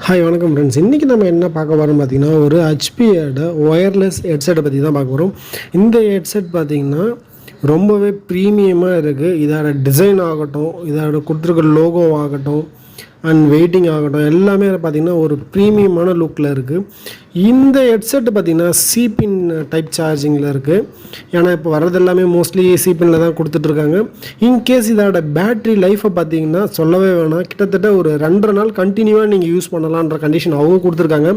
Hi வணக்கம் friends. இன்றைக்கி நம்ம என்ன பார்க்க போகிறோம் பார்த்திங்கன்னா, ஒரு ஹெச்பியோட ஒயர்லெஸ் ஹெட்செட்டை பற்றி தான் பார்க்க போகிறோம். இந்த ஹெட்செட் பார்த்திங்கன்னா ரொம்பவே ப்ரீமியமாக இருக்குது. இதோட டிசைன் ஆகட்டும், இதோட கொடுத்துருக்க லோகோ ஆகட்டும் அண்ட் வெயிட்டிங் ஆகட்டும், எல்லாமே பார்த்திங்கன்னா ஒரு ப்ரீமியமான லுக்கில் இருக்குது. இந்த ஹெட்செட்டு பார்த்திங்கன்னா சிபின் டைப் சார்ஜிங்கில் இருக்குது. ஏன்னா இப்போ வர்றது எல்லாமே மோஸ்ட்லி சிபினில் தான் கொடுத்துட்ருக்காங்க. இன்கேஸ் இதோட பேட்ரி லைஃப்பை பார்த்திங்கன்னா சொல்லவே வேணாம், கிட்டத்தட்ட ஒரு 2.5 நாள் கண்டினியூவாக நீங்கள் யூஸ் பண்ணலான்ற கண்டிஷன் அவங்க கொடுத்துருக்காங்க.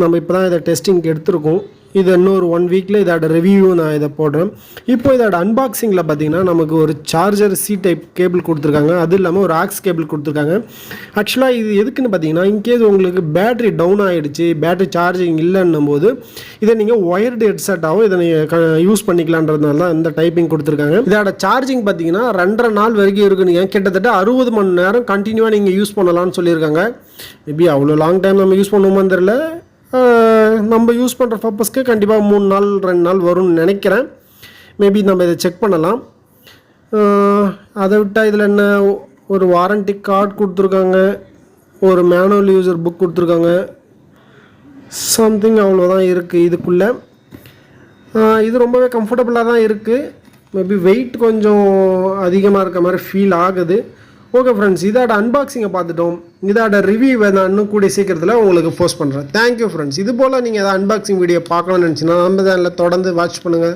நம்ம இப்போ தான் இதை டெஸ்டிங்க்கு எடுத்துருக்கோம். இது இன்னொரு 1 வீக்கில் இதோட ரிவ்யூ நான் இதை போடுறேன். இப்போ இதோட அன்பாக்சிங்கில் பார்த்திங்கன்னா நமக்கு ஒரு சார்ஜர் சி டைப் கேபிள் கொடுத்துருக்காங்க. அது இல்லாமல் ஒரு ஆக்ஸ் கேபிள் கொடுத்துருக்காங்க. ஆக்சுவலாக இது எதுக்குன்னு பார்த்தீங்கன்னா, இன்கேஸ் உங்களுக்கு பேட்ரி டவுன் ஆகிடுச்சு, பேட்ரி சார்ஜிங் இல்லைன்னும் போது இதை நீங்கள் ஒயர்டு ஹெட்செட்டாகவும் இதை நீங்கள் யூஸ் பண்ணிக்கலான்றதுனால தான் இந்த டைப்பிங் கொடுத்துருக்காங்க. இதோட சார்ஜிங் பார்த்தீங்கன்னா 2.5 நாள் வரைக்கும் இருக்குன்னு, கிட்டத்தட்ட 60 மணி நேரம் கண்டினியூவாக நீங்கள் யூஸ் பண்ணலாம்னு சொல்லியிருக்காங்க. மேபி அவ்வளோ லாங் டைம் நம்ம யூஸ் பண்ணுவோமான்னு தெரில. நம்ம யூஸ் பண்ணுற பர்பஸ்க்கு கண்டிப்பாக 3 நாள் 2 நாள் வரும்னு நினைக்கிறேன். மேபி நம்ம இதை செக் பண்ணலாம். அதை விட்டால் இதில் என்ன, ஒரு வாரண்டி கார்டு கொடுத்துருக்காங்க, ஒரு மேனுவல் யூசர் புக் கொடுத்துருக்காங்க, சம்திங் அவ்வளோதான் இருக்குது இதுக்குள்ளே. இது ரொம்பவே கம்ஃபர்டபுளாக தான் இருக்குது. மேபி வெயிட் கொஞ்சம் அதிகமாக இருக்க மாதிரி ஃபீல் ஆகுது. ஓகே ஃப்ரெண்ட்ஸ், இதோட அன்பாக்சிங்கை பார்த்துட்டோம். இதோட ரிவ்யூ நான் இன்னும் கூடிய சீக்கிரத்தில் உங்களுக்கு போஸ்ட் பண்ணுறேன். Thank you friends. இது போல் நீங்கள் எதாவது அன்பாக்சிங் வீடியோ பார்க்கணும்னு நினச்சின்னா நம்ம சேனலில் தொடர்ந்து வாட்ச் பண்ணுங்கள்.